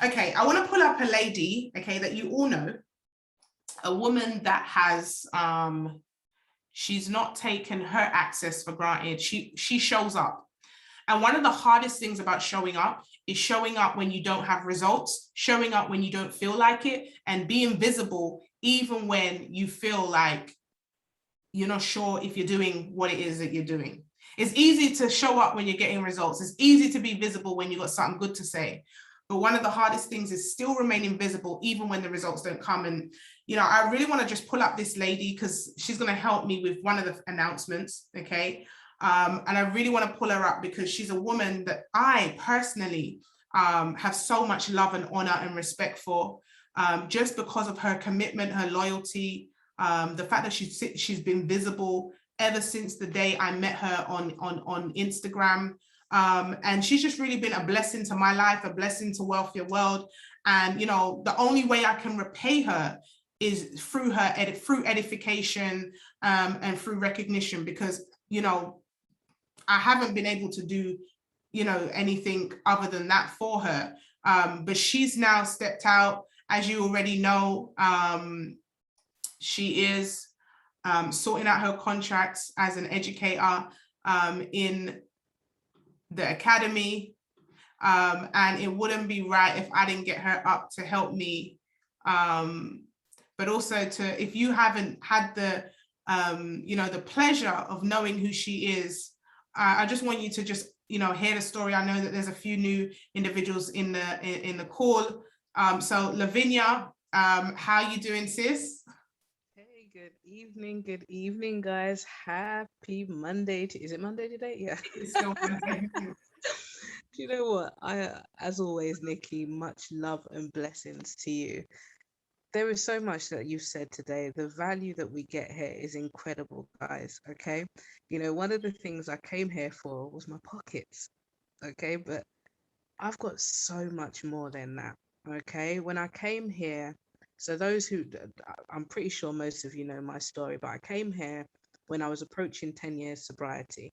Okay, I want to pull up a lady, okay, that you all know, a woman that has, she's not taken her access for granted. She shows up. And one of the hardest things about showing up is showing up when you don't have results, showing up when you don't feel like it, and being visible even when you feel like you're not sure if you're doing what it is that you're doing. It's easy to show up when you're getting results. It's easy to be visible when you've got something good to say. But one of the hardest things is still remaining visible even when the results don't come. And, you know, I really want to just pull up this lady because she's going to help me with one of the announcements, okay? And I really want to pull her up because she's a woman that I personally have so much love and honor and respect for, just because of her commitment, her loyalty, the fact that she's been visible ever since the day I met her on Instagram. And she's just really been a blessing to my life, a blessing to Wealthier World. And, you know, the only way I can repay her is through through edification, and through recognition, because, you know, I haven't been able to do, you know, anything other than that for her. But she's now stepped out, as you already know. She is sorting out her contracts as an educator in the academy. And it wouldn't be right if I didn't get her up to help me. But also if you haven't had the, you know, the pleasure of knowing who she is, I just want you to just, you know, hear the story. I know that there's a few new individuals in the call. So Lavinia, how you doing, sis? Hey, good evening, guys. Happy Monday. Is it Monday today? Yeah. It's still Monday. Do you know what? As always, Nikki, much love and blessings to you. There is so much that you've said today. The value that we get here is incredible, guys. Okay. You know, one of the things I came here for was my pockets. Okay. But I've got so much more than that. Okay. When I came here, so those who, I'm pretty sure most of you know my story, but I came here when I was approaching 10 years sobriety.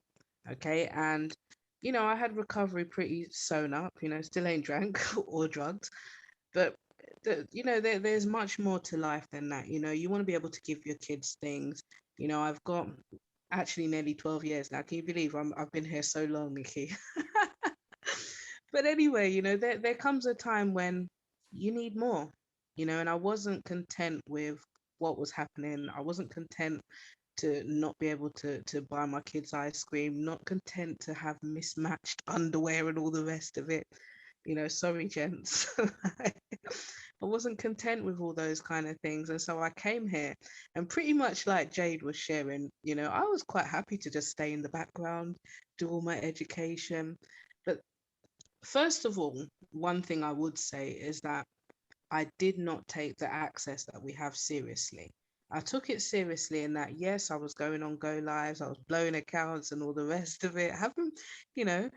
Okay. And, you know, I had recovery pretty sewn up, you know, still ain't drank or drugged, but you know, there's much more to life than that. You know, you want to be able to give your kids things. You know, I've got actually nearly 12 years now. Can you believe I've been here so long, Nikki? But anyway, you know, there comes a time when you need more, you know, and I wasn't content with what was happening. I wasn't content to not be able to buy my kids ice cream, not content to have mismatched underwear and all the rest of it. You know, sorry, gents. I wasn't content with all those kind of things. And so I came here, and pretty much like Jade was sharing, you know, I was quite happy to just stay in the background, do all my education. But first of all, one thing I would say is that I did not take the access that we have seriously. I took it seriously in that, yes, I was going on go lives, I was blowing accounts and all the rest of it. Haven't, you know,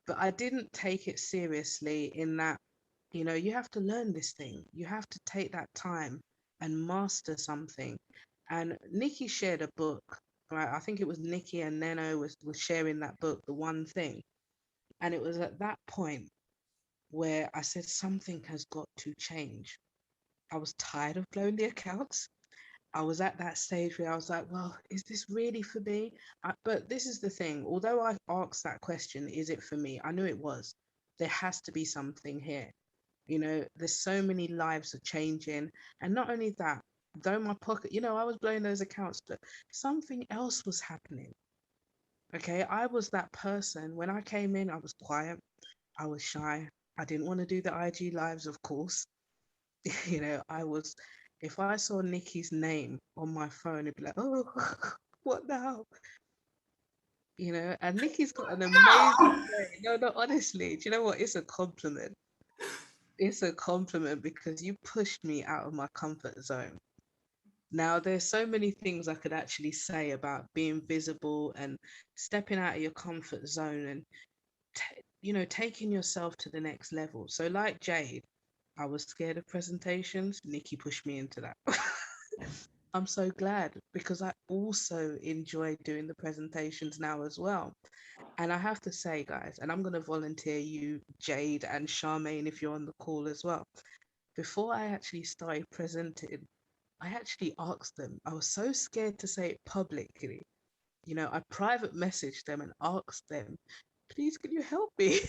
but I didn't take it seriously in that, you know, you have to learn this thing. You have to take that time and master something. And Nikki shared a book, right? I think it was Nikki and Neno was sharing that book, The One Thing. And it was at that point where I said something has got to change. I was tired of blowing the accounts. I was at that stage where I was like, well, is this really for me? But this is the thing. Although I asked that question, is it for me? I knew it was. There has to be something here. You know, there's so many lives are changing. And not only that, though my pocket, you know, I was blowing those accounts, but something else was happening. Okay. I was that person. When I came in, I was quiet. I was shy. I didn't want to do the IG lives, of course. You know, if I saw Nikki's name on my phone, it'd be like, oh, what now? You know, and Nikki's got an amazing No. way. No, no, honestly, do you know what? It's a compliment. It's a compliment because you pushed me out of my comfort zone. Now, there's so many things I could actually say about being visible and stepping out of your comfort zone and, you know, taking yourself to the next level. So, like Jade, I was scared of presentations. Nikki pushed me into that. I'm so glad because I also enjoy doing the presentations now as well. And I have to say, guys, and I'm going to volunteer you, Jade and Charmaine, if you're on the call as well. Before I actually started presenting, I actually asked them. I was so scared to say it publicly. You know, I private messaged them and asked them, please, can you help me?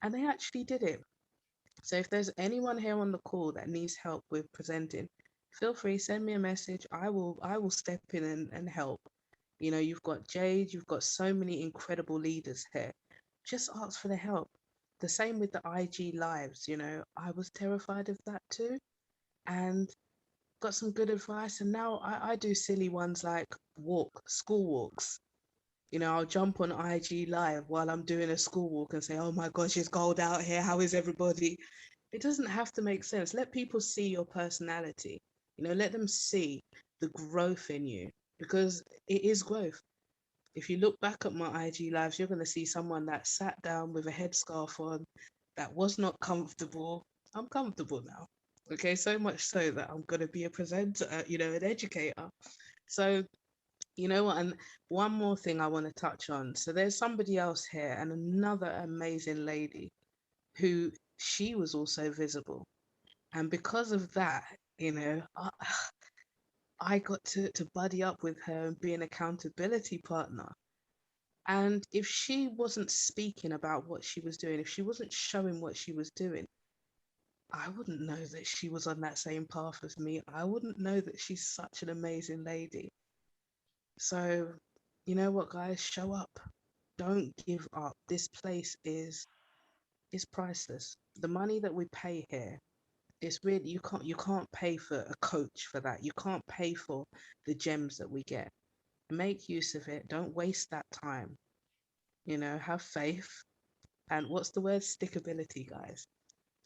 And they actually did it. So if there's anyone here on the call that needs help with presenting, feel free, send me a message. I will step in and help. You know, you've got Jade, you've got so many incredible leaders here. Just ask for the help. The same with the IG lives, you know, I was terrified of that too. And got some good advice. And now I do silly ones like school walks. You know, I'll jump on IG live while I'm doing a school walk and say, oh my gosh, it's cold out here. How is everybody? It doesn't have to make sense. Let people see your personality. You know, let them see the growth in you, because it is growth. If you look back at my IG lives, you're going to see someone that sat down with a headscarf on, that was not comfortable. I'm comfortable now. Okay, so much so that I'm going to be a presenter, you know, an educator. So, you know what? And one more thing I want to touch on. So, there's somebody else here, and another amazing lady who, she was also visible. And because of that, you know, I got to buddy up with her and be an accountability partner. And if she wasn't speaking about what she was doing, if she wasn't showing what she was doing, I wouldn't know that she was on that same path as me. I wouldn't know that she's such an amazing lady. So, you know what, guys? Show up. Don't give up. This place is priceless. The money that we pay here, it's really, you can't pay for a coach for that. You can't pay for the gems that we get. Make use of it. Don't waste that time. You know, have faith. And what's the word? Stickability, guys.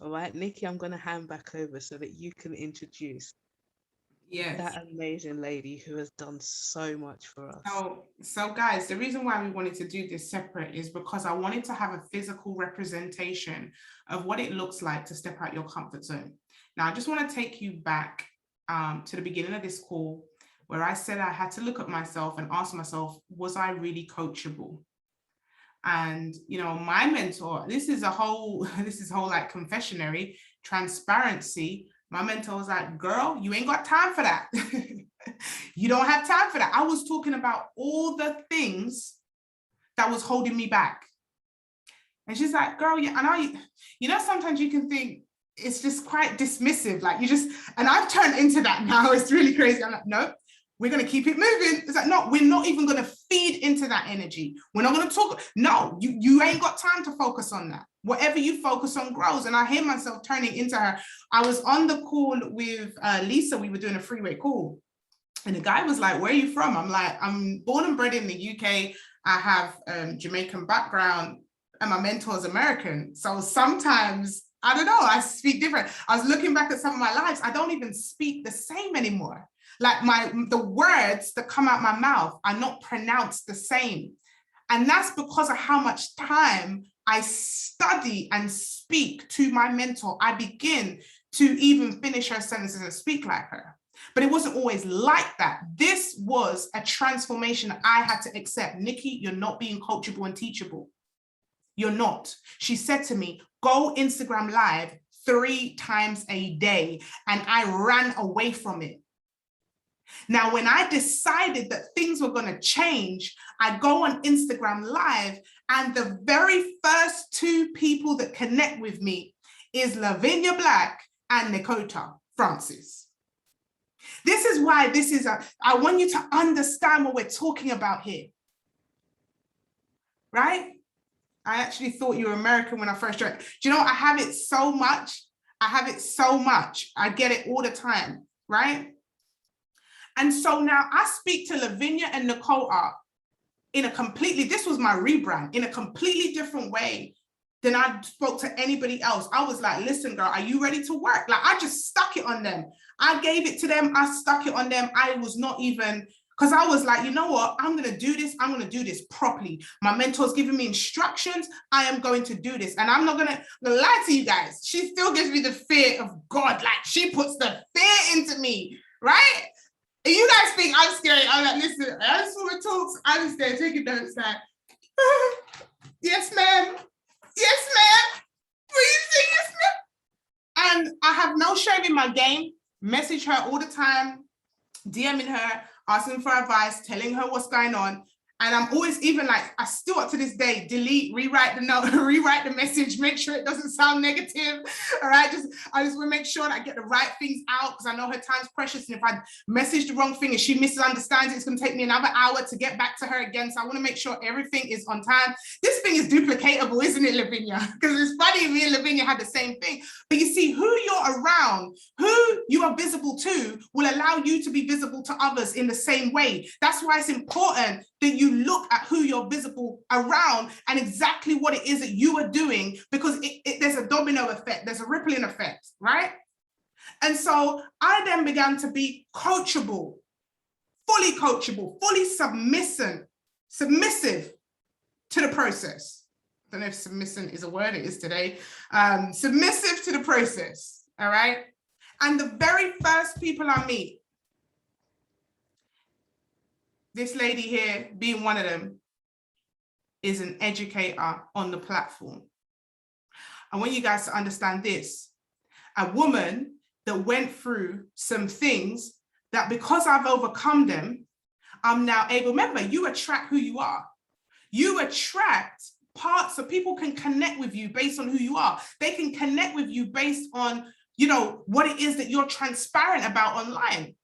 All right, Nikki, I'm going to hand back over so that you can introduce Yes. that amazing lady who has done so much for us. So guys, the reason why we wanted to do this separate is because I wanted to have a physical representation of what it looks like to step out your comfort zone. Now, I just want to take you back to the beginning of this call, where I said I had to look at myself and ask myself, was I really coachable? And, you know, my mentor, this is whole like confessionary transparency. My mentor was like, girl, you ain't got time for that. You don't have time for that. I was talking about all the things that was holding me back. And she's like, girl, yeah, and you know, sometimes you can think it's just quite dismissive. Like and I've turned into that now. It's really crazy. I'm like, no, we're going to keep it moving. It's like, no, we're not even going to feed into that energy. We're not going to talk. No, you ain't got time to focus on that. Whatever you focus on grows. And I hear myself turning into her. I was on the call with Lisa. We were doing a freeway call. And the guy was like, where are you from? I'm like, I'm born and bred in the UK. I have Jamaican background and my mentor is American. So sometimes, I don't know, I speak different. I was looking back at some of my lives. I don't even speak the same anymore. Like the words that come out my mouth are not pronounced the same. And that's because of how much time I study and speak to my mentor. I begin to even finish her sentences and speak like her. But it wasn't always like that. This was a transformation I had to accept. Nikki, you're not being coachable and teachable. You're not. She said to me, go Instagram Live 3 times a day. And I ran away from it. Now, when I decided that things were going to change, I go on Instagram Live, and the very first 2 people that connect with me is Lavinia Black and Nikota Francis. This is why I want you to understand what we're talking about here. Right? I actually thought you were American when I first joined. Do you know what? I have it so much. I get it all the time. Right? And so now I speak to Lavinia and Nicole this was my rebrand, in a completely different way than I spoke to anybody else. I was like, listen, girl, are you ready to work? Like, I just stuck it on them. I gave it to them. I stuck it on them. I was not even, because I was like, you know what? I'm going to do this. I'm going to do this properly. My mentor's giving me instructions. I am going to do this. And I'm not going to lie to you guys. She still gives me the fear of God. Like, she puts the fear into me, right? And you guys think I'm scary. I'm like, listen, I just want to talk. I'm scared. Taking notes that Yes, ma'am. Yes, ma'am. Will you say yes, ma'am? And I have no shame in my game. Message her all the time, DMing her, asking for advice, telling her what's going on. And I'm always even like, I still up to this day, delete, rewrite the note, rewrite the message, make sure it doesn't sound negative. All right. I just want to make sure that I get the right things out because I know her time's precious. And if I message the wrong thing and she misunderstands it, it's going to take me another hour to get back to her again. So I want to make sure everything is on time. This thing is duplicatable, isn't it, Lavinia? Because it's funny, me and Lavinia had the same thing. But you see, who you're around, who you are visible to will allow you to be visible to others in the same way. That's why it's important that you look at who you're visible around and exactly what it is that you are doing, because there's a domino effect, there's a rippling effect, right? And so I then began to be coachable, fully submissive to the process. I don't know if submissive is a word, it is today. Submissive to the process, all right? And the very first people I meet, this lady here being one of them, is an educator on the platform. I want you guys to understand this. A woman that went through some things that because I've overcome them, I'm now able, remember, you attract who you are. You attract parts so people can connect with you based on who you are. They can connect with you based on, you know, what it is that you're transparent about online.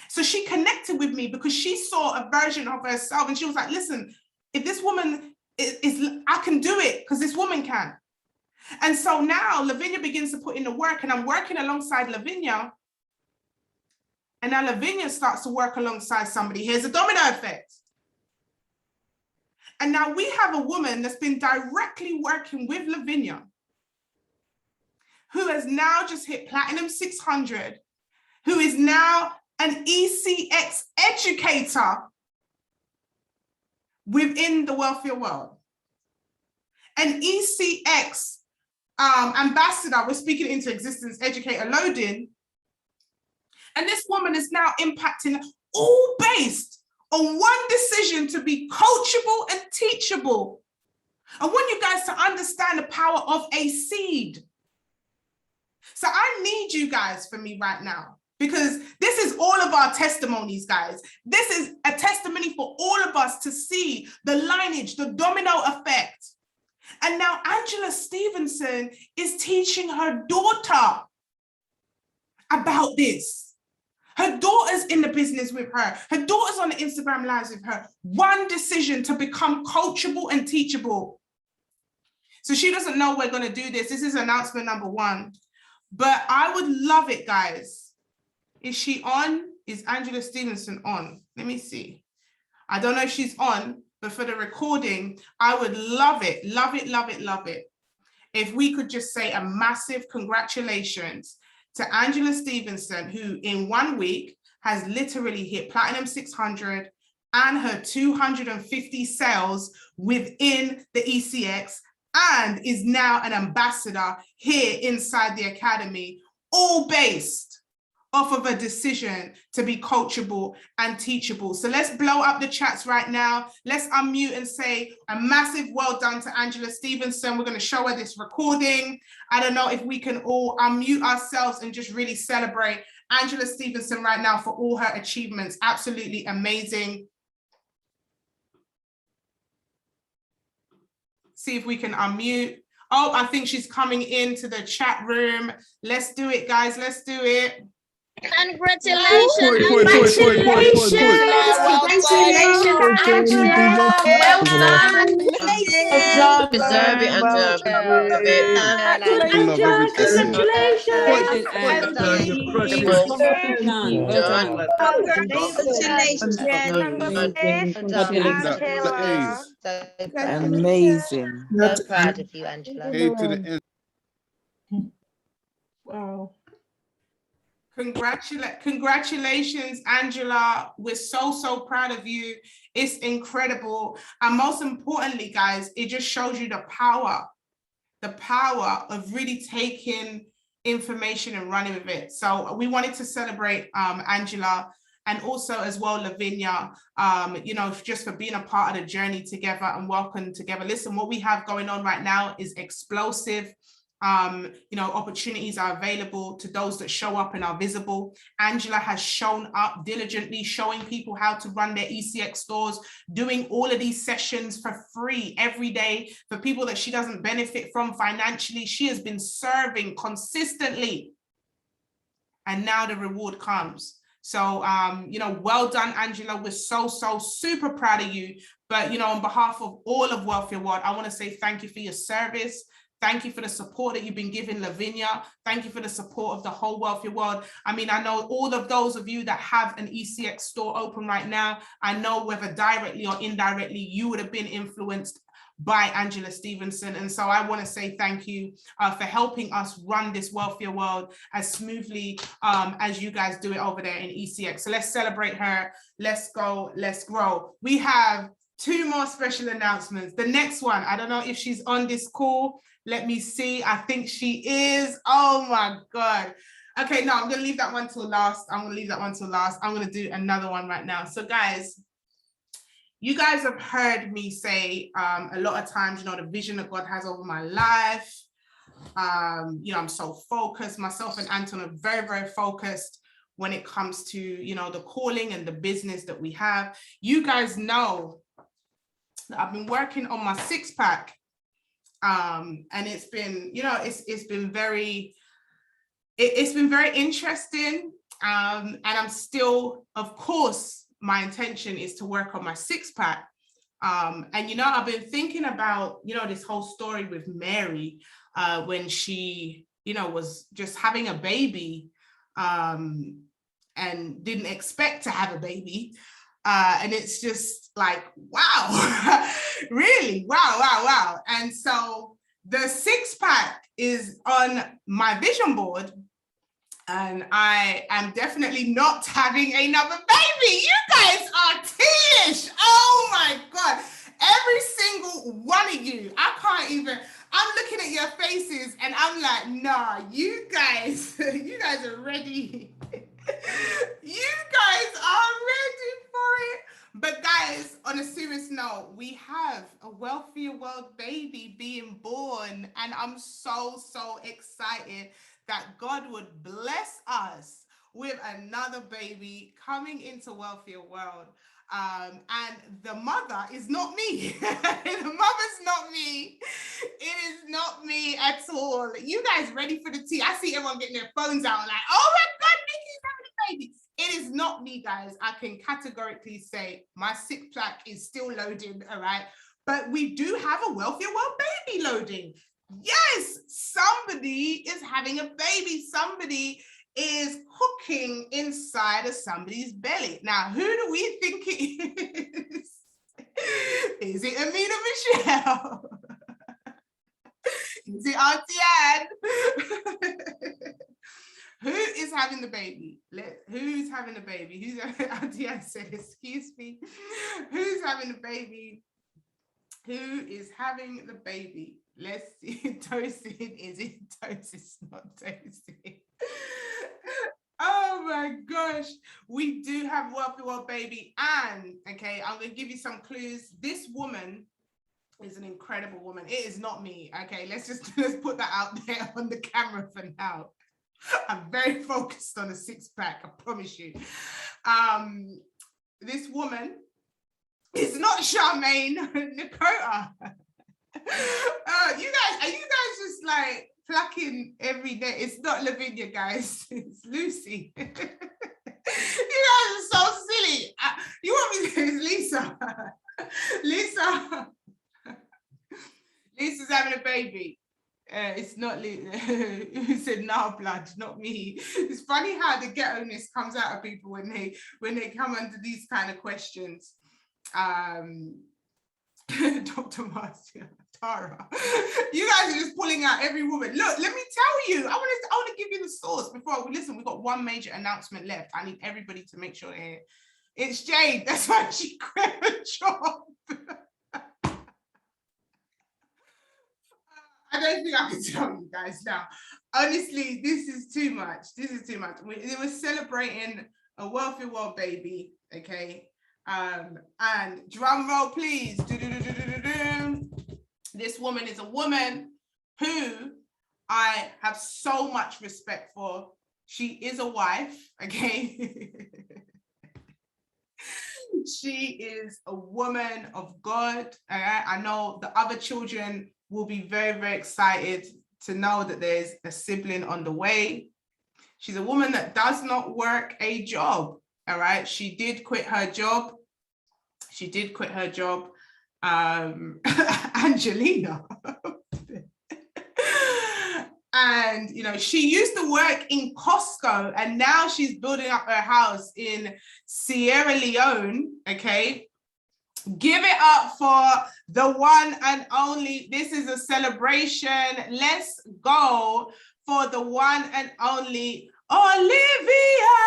So she connected with me because she saw a version of herself and she was like, listen, if this woman is I can do it because this woman can. And so now Lavinia begins to put in the work and I'm working alongside Lavinia. And now Lavinia starts to work alongside somebody. Here's a domino effect. And now we have a woman that's been directly working with Lavinia, who has now just hit Platinum 600, who is now an ECX educator within the wealthier world. An ECX ambassador, we're speaking into existence, educator loading. And this woman is now impacting, all based on one decision to be coachable and teachable. I want you guys to understand the power of a seed. So I need you guys for me right now, because this is all of our testimonies, guys. This is a testimony for all of us to see the lineage, the domino effect. And now Angela Stevenson is teaching her daughter about this. Her daughter's in the business with her. Her daughter's on the Instagram lives with her. One decision to become coachable and teachable. So she doesn't know we're going to do this. This is announcement number 1. But I would love it, guys. Is she on? Is Angela Stevenson on? Let me see. I don't know if she's on, but for the recording, I would love it, love it, love it, love it. If we could just say a massive congratulations to Angela Stevenson, who in 1 week has literally hit Platinum 600 and her 250 sales within the ECX, and is now an ambassador here inside the Academy, all based off of a decision to be coachable and teachable. So let's blow up the chats right now. Let's unmute and say a massive well done to Angela Stevenson. We're going to show her this recording. I don't know if we can all unmute ourselves and just really celebrate Angela Stevenson right now for all her achievements. Absolutely amazing. See if we can unmute. Oh, I think she's coming into the chat room. Let's do it, guys. Let's do it. Congratulations! Congratulations, Angela! Well done! Deserve it, Angela. Amazing. So proud of you, Angela. Wow. Congratulations, Angela. We're so proud of you. It's incredible. And most importantly, guys, it just shows you the power of really taking information and running with it. So we wanted to celebrate Angela and also as well, Lavinia, you know, just for being a part of the journey together and welcome together. Listen, what we have going on right now is explosive. You know, opportunities are available to those that show up and are visible. Angela has shown up diligently, showing people how to run their ECX stores, doing all of these sessions for free every day for people that she doesn't benefit from financially. She has been serving consistently, and now the reward comes. So, you know, well done, Angela. We're so super proud of you. But, you know, on behalf of all of Wealthier World, I want to say thank you for your service. Thank you for the support that you've been giving Lavinia. Thank you for the support of the whole Wealthier World. I mean, I know all of those of you that have an ECX store open right now, I know whether directly or indirectly, you would have been influenced by Angela Stevenson. And so I want to say thank you for helping us run this Wealthier World as smoothly as you guys do it over there in ECX. So let's celebrate her. Let's go, let's grow. We have 2 more special announcements. The next one, I don't know if she's on this call. Let me see. I think she is. Oh my God. Okay, no, I'm going to leave that one till last. I'm going to do another one right now. So guys, you guys have heard me say a lot of times, you know, the vision that God has over my life. You know, I'm so focused. Myself and Anton are very focused when it comes to, you know, the calling and the business that we have. You guys know that I've been working on my 6-pack. And it's been, you know, it's been very interesting. And I'm still, of course, my intention is to work on my 6-pack. And, you know, I've been thinking about, you know, this whole story with Mary when she, you know, was just having a baby and didn't expect to have a baby. And it's just like, wow, really, wow. And so the 6-pack is on my vision board, and I am definitely not having another baby. You guys are tealish. Oh my God. Every single one of you, I'm looking at your faces and I'm like, nah, you guys are ready. You guys are ready for it. But guys, on a serious note, we have a Wealthier World baby being born, and I'm so excited that God would bless us with another baby coming into Wealthier World. And the mother is not me. The mother's not me. It is not me at all. You guys ready for the tea? I see everyone getting their phones out like, oh my God, Nikki's having a baby. It is not me, guys. I can categorically say my 6-pack is still loading, all right? But we do have a Wealthier World baby loading. Yes, somebody is having a baby. Somebody is cooking inside of somebody's belly. Now, who do we think it is? Is it Amina Michelle? Is it Auntie Anne? Who is having the baby? Who's having the baby? Auntie Anne said, excuse me. Who's having the baby? Who is having the baby? Let's see. Tosin, is it Tosin? It's not Tosin. Oh my gosh. We do have Wealthy World baby. And, okay, I'm going to give you some clues. This woman is an incredible woman. It is not me. Okay, let's put that out there on the camera for now. I'm very focused on a 6-pack, I promise you. This woman is not Charmaine Nakota. Are you guys just like plucking every day? It's not Lavinia, guys. It's Lucy. You guys are so silly. You want me to say it's Lisa? Lisa's having a baby. It's not Lisa. Who said no, blood, not me. It's funny how the ghetto-ness comes out of people when they come under these kind of questions. Dr. Marcia, Tara, you guys are just pulling out every woman. Look, let me tell you, I want to give you the source before we listen. We've got one major announcement left. I need everybody to make sure they're here. It's Jade. That's why she quit her job. I don't think I can tell you guys now. Honestly, this is too much. This is too much. We were celebrating a wealthy world baby, okay? And drum roll, please. This woman is a woman who I have so much respect for. She is a wife, okay? She is a woman of God. I know the other children will be very, very excited to know that there's a sibling on the way. She's a woman that does not work a job, all right? She did quit her job. She did quit her job. Angelina. And, you know, she used to work in Costco and now she's building up her house in Sierra Leone, okay? Give it up for the one and only. This is a celebration. Let's go for the one and only Olivia.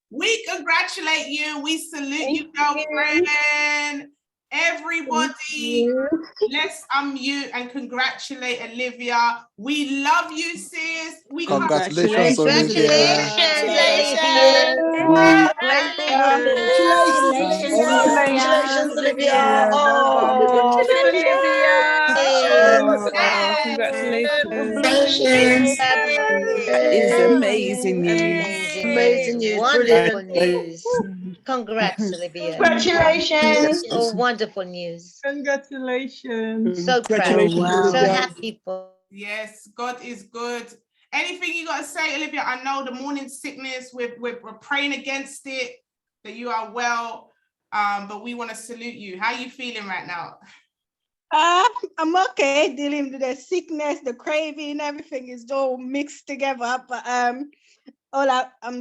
We congratulate you. We salute you, girlfriend. Everybody, let's unmute and congratulate Olivia. We love you, sis. We Congratulations, Olivia. Congratulations, Olivia. Oh, Congratulations. It's amazing news. Amazing news. Wonderful news. Congrats, Olivia. congratulations. Oh, wonderful news. Congratulations. So proud. Congratulations, So Olivia. happy for. Yes, God is good. Anything you got to say, Olivia? I know the morning sickness, we're praying against it, that you are well, but we want to salute you. How are you feeling right now? I'm okay dealing with the sickness, the craving, everything is all mixed together. But I'm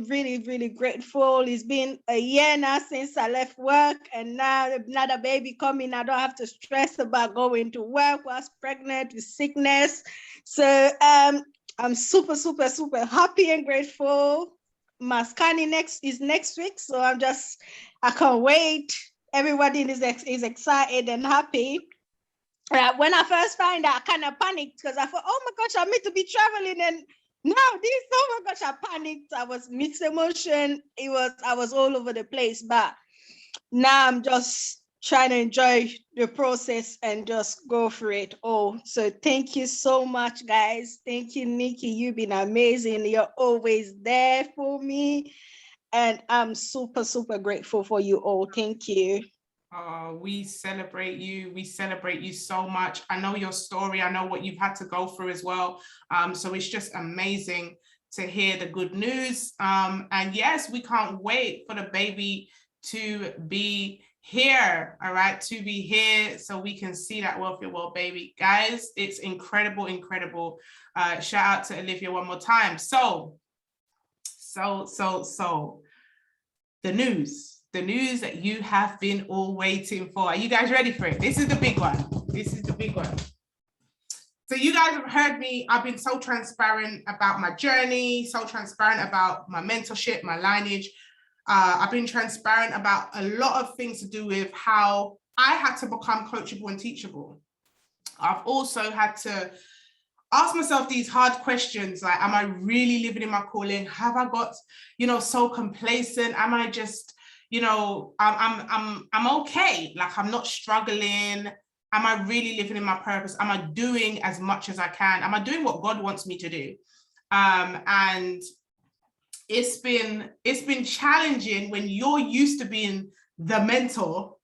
really, really grateful. It's been a year now since I left work, and now another baby coming. I don't have to stress about going to work whilst pregnant with sickness. So I'm super, super, super happy and grateful. My scanning is next week, so I can't wait. Everybody is excited and happy. When I first found out, I kind of panicked because I thought, oh my gosh, I'm meant to be traveling, and now this, oh my gosh, I panicked. I was mixed emotion. I was all over the place, but now I'm just trying to enjoy the process and just go for it all. So thank you so much, guys. Thank you, Nikki. You've been amazing. You're always there for me, and I'm super, super grateful for you all. Thank you. We celebrate you. We celebrate you so much. I know your story. I know what you've had to go through as well. So it's just amazing to hear the good news. And yes, we can't wait for the baby to be here, all right, to be here so we can see that wealthy world baby. Guys, it's incredible, incredible. Shout out to Olivia one more time. So the news that you have been all waiting for. Are you guys ready for it? This is the big one. This is the big one. So you guys have heard me. I've been so transparent about my journey, so transparent about my mentorship, my lineage. I've been transparent about a lot of things to do with how I had to become coachable and teachable. I've also had to ask myself these hard questions, like, am I really living in my calling? Have I got, so complacent? Am I just, I'm okay. Like, I'm not struggling. Am I really living in my purpose? Am I doing as much as I can? Am I doing what God wants me to do? And it's been challenging when you're used to being the mentor.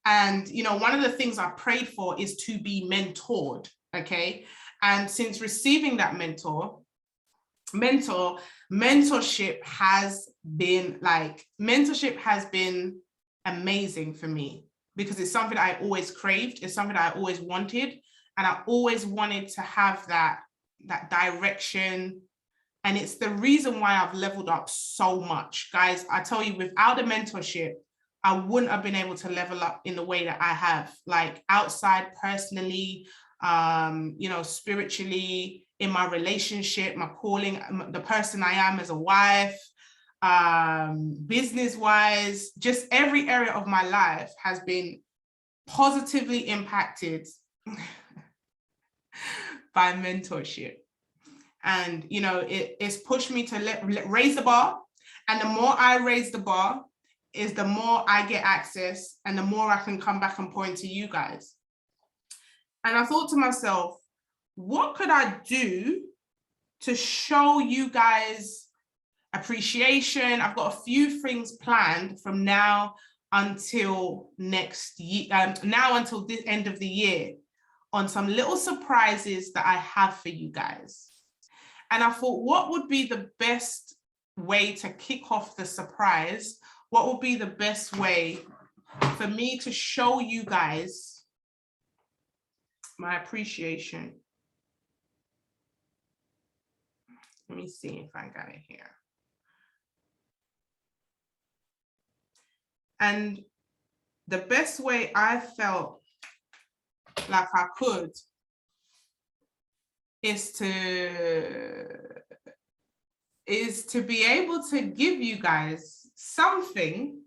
And, one of the things I prayed for is to be mentored, okay? And since receiving that mentorship has been amazing for me, because it's something I always craved. It's something I always wanted. And I always wanted to have that direction. And it's the reason why I've leveled up so much. Guys, I tell you, without a mentorship, I wouldn't have been able to level up in the way that I have, like outside, personally, spiritually, in my relationship, my calling, the person I am as a wife, business-wise, just every area of my life has been positively impacted by mentorship. And, it's pushed me to raise the bar And the more I raise the bar, is the more I get access and the more I can come back and point to you guys. And I thought to myself, what could I do to show you guys appreciation? I've got a few things planned from now until next year, now until the end of the year, on some little surprises that I have for you guys. And I thought, what would be the best way to kick off the surprise? What would be the best way for me to show you guys my appreciation? Let me see if I got it here. And the best way I felt like I could is to be able to give you guys something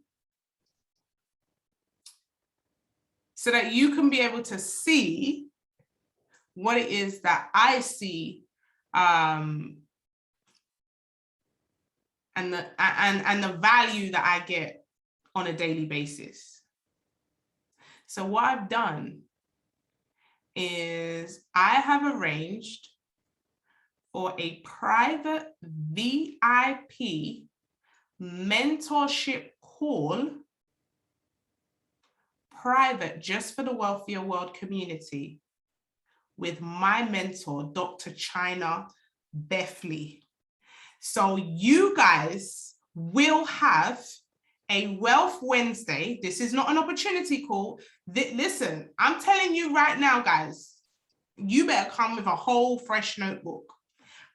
so that you can be able to see what it is that I see, and the value that I get on a daily basis. So what I've done is I have arranged for a private VIP mentorship call, private, just for the Wealthier World community, with my mentor, Dr. China Bethley. So you guys will have a Wealth Wednesday. This is not an opportunity call. Listen, I'm telling you right now, guys, you better come with a whole fresh notebook,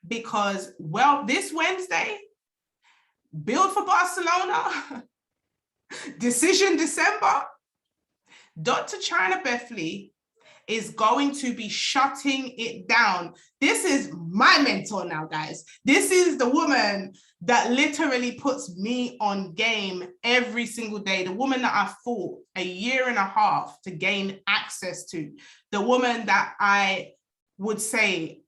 because, well, this Wednesday, Build for Barcelona, Decision December, Dr. China Bethley is going to be shutting it down. This is my mentor now, guys. This is the woman that literally puts me on game every single day. The woman that I fought a year and a half to gain access to. The woman that I would say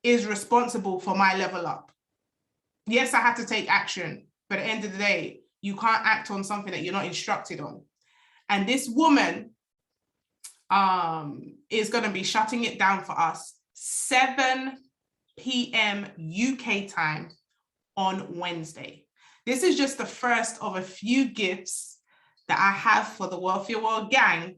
is responsible for my level up. Yes, I had to take action, but at the end of the day, you can't act on something that you're not instructed on. And this woman is going to be shutting it down for us 7 p.m. UK time on Wednesday. This is just the first of a few gifts that I have for the Wealthier World gang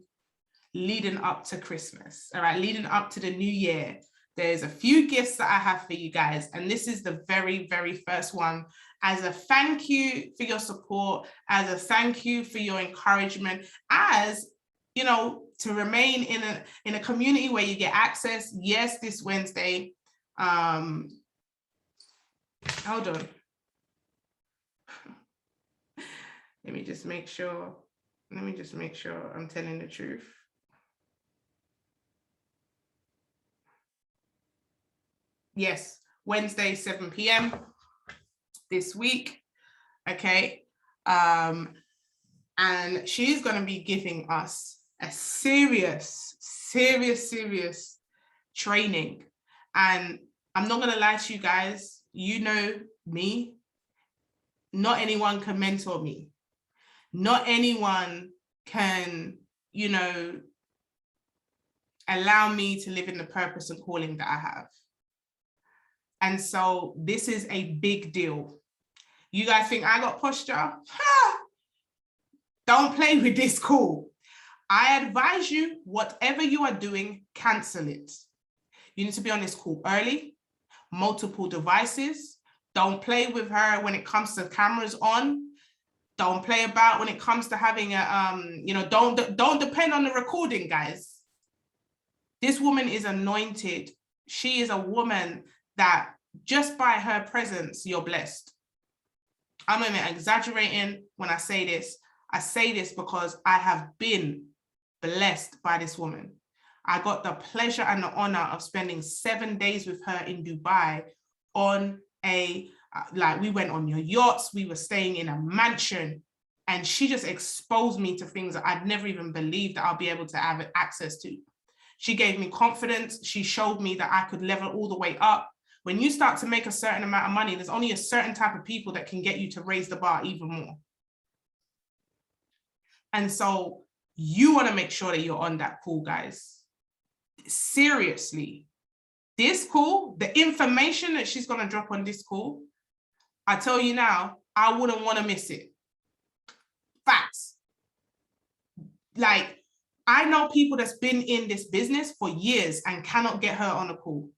leading up to Christmas. All right, leading up to the new year. There's a few gifts that I have for you guys, and this is the very, very first one. As a thank you for your support, as a thank you for your encouragement, as you know, to remain in a community where you get access. Yes, this Wednesday. Hold on. Let me just make sure I'm telling the truth. Yes, Wednesday, 7 p.m. this week. Okay. And she's going to be giving us a serious training. And I'm not going to lie to you guys, you know me, not anyone can mentor me. Not anyone can, you know, allow me to live in the purpose and calling that I have. And so this is a big deal. You guys think I got posture? Ha! Don't play with this call. I advise you, whatever you are doing, cancel it. You need to be on this call early, multiple devices. Don't play with her when it comes to cameras on. Don't play about when it comes to having a, you know, don't depend on the recording, guys. This woman is anointed. She is a woman that just by her presence, you're blessed. I'm not even exaggerating when I say this. I say this because I have been blessed by this woman. I got the pleasure and the honor of spending 7 days with her in Dubai on a, like, we went on your yachts, we were staying in a mansion, and she just exposed me to things that I'd never even believed that I'll be able to have access to. She gave me confidence. She showed me that I could level all the way up. when you start to make a certain amount of money, there's only a certain type of people that can get you to raise the bar even more. And so you want to make sure that you're on that call, guys. Seriously, this call, the information that she's going to drop on this call, I tell you now, I wouldn't want to miss it. Facts. Like, I know people that's been in this business for years and cannot get her on a call.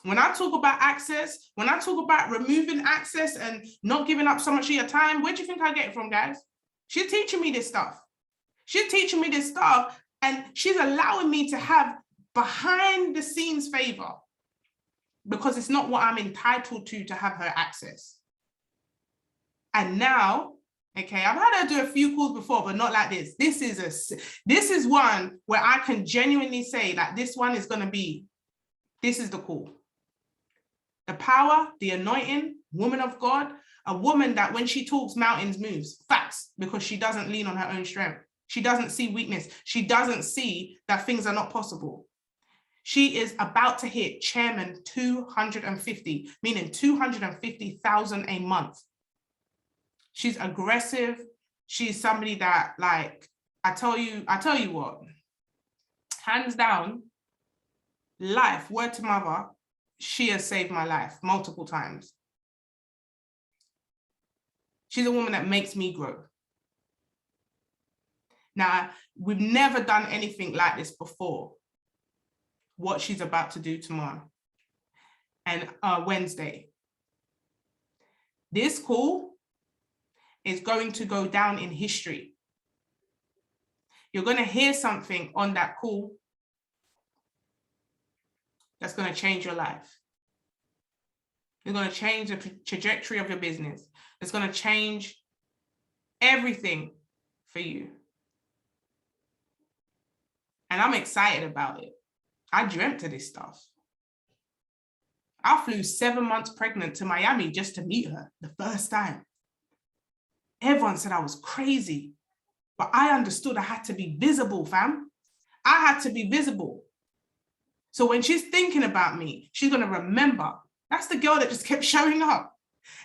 When I talk about access, when I talk about removing access and not giving up so much of your time, where do you think I get it from, guys? She's teaching me this stuff. She's teaching me this stuff, and she's allowing me to have behind the scenes favor, because it's not what I'm entitled to have her access. And now, okay, I've had her do a few calls before, but not like this. This is one where I can genuinely say that this one is going to be, this is the call. The power, the anointing, woman of God, a woman that when she talks, mountains moves. Facts, because she doesn't lean on her own strength. She doesn't see weakness. She doesn't see that things are not possible. She is about to hit chairman 250, meaning 250,000 a month. She's aggressive. She's somebody that, like, I tell you what, hands down, life, word to mother, she has saved my life multiple times. She's a woman that makes me grow. Now, we've never done anything like this before, what she's about to do tomorrow and Wednesday. This call is going to go down in history. You're going to hear something on that call that's going to change your life. It's going to change the trajectory of your business. It's going to change everything for you. And I'm excited about it. I dreamt of this stuff. I flew 7 months pregnant to Miami just to meet her the first time. Everyone said I was crazy, but I understood I had to be visible, fam. I had to be visible. So when she's thinking about me, she's going to remember, that's the girl that just kept showing up.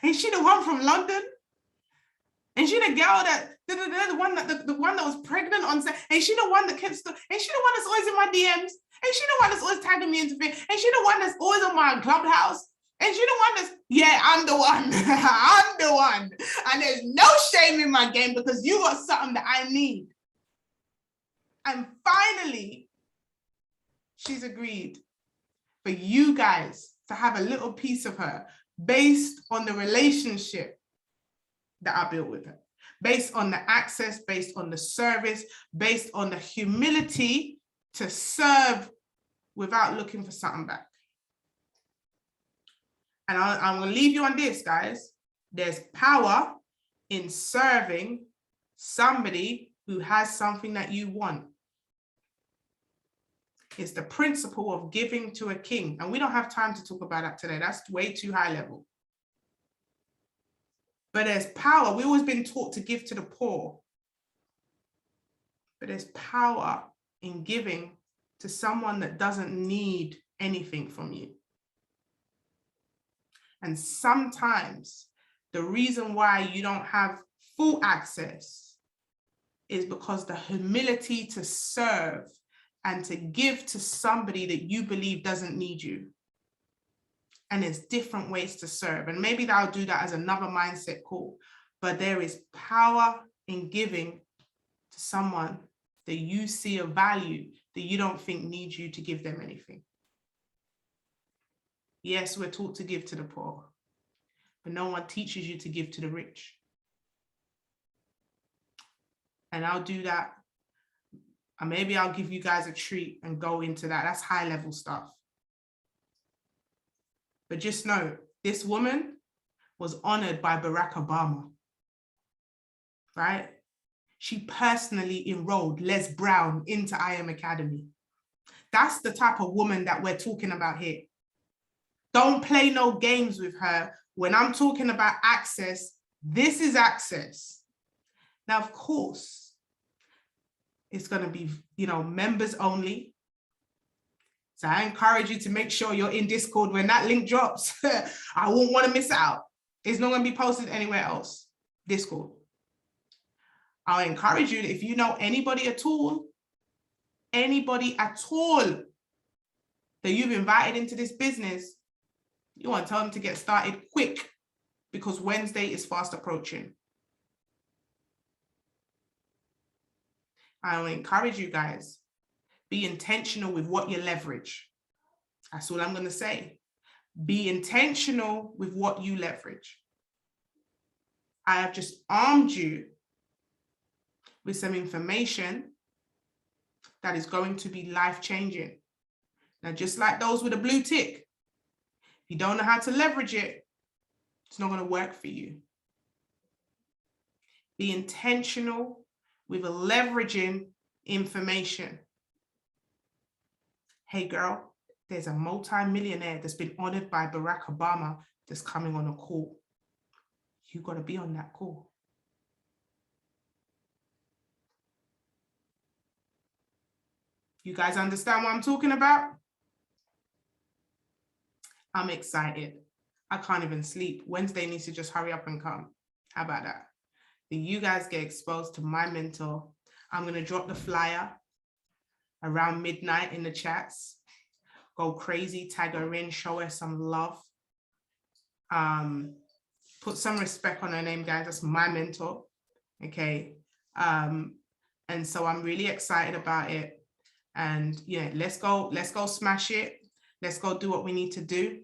Ain't she the one from London? Ain't she the girl that, the one that was pregnant on set? Ain't she the one that kept, ain't she the one that's always in my DMs? Ain't she the one that's always tagging me into things? Ain't she the one that's always on my Clubhouse? Ain't she the one that's, yeah, I'm the one. I'm the one. And there's no shame in my game because you got something that I need. And finally, she's agreed for you guys to have a little piece of her based on the relationship that I built with her, based on the access, based on the service, based on the humility to serve without looking for something back. And I'm going to leave you on this, guys. There's power in serving somebody who has something that you want. It's the principle of giving to a king. And we don't have time to talk about that today. That's way too high level. But there's power. We've always been taught to give to the poor. But there's power in giving to someone that doesn't need anything from you. And sometimes the reason why you don't have full access is because the humility to serve and to give to somebody that you believe doesn't need you. And there's different ways to serve. And maybe I'll do that as another mindset call. But there is power in giving to someone that you see a value that you don't think needs you to give them anything. Yes, we're taught to give to the poor, but no one teaches you to give to the rich. And I'll do that. And maybe I'll give you guys a treat and go into that. That's high level stuff. But just know, this woman was honored by Barack Obama, right? She personally enrolled Les Brown into I Am Academy. That's the type of woman that we're talking about here. Don't play no games with her. When I'm talking about access, this is access. Now, of course, it's going to be, members only. So I encourage you to make sure you're in Discord when that link drops. I won't want to miss out. It's not going to be posted anywhere else. Discord. I'll encourage you, if you know anybody at all that you've invited into this business, you want to tell them to get started quick, because Wednesday is fast approaching. I will encourage you guys, be intentional with what you leverage. That's all I'm going to say. Be intentional with what you leverage. I have just armed you with some information that is going to be life-changing. Now, just like those with a blue tick, if you don't know how to leverage it, it's not going to work for you. Be intentional with leveraging information. Hey girl, there's a multi-millionaire that's been honored by Barack Obama that's coming on a call. You got to be on that call. You guys understand what I'm talking about? I'm excited. I can't even sleep. Wednesday needs to just hurry up and come. How about that? You guys get exposed to my mentor. I'm going to drop the flyer around midnight in the chats. Go crazy, tag her in, show her some love. Put some respect on her name, guys. That's my mentor. Okay. And so I'm really excited about it. And yeah, let's go smash it. Let's go do what we need to do.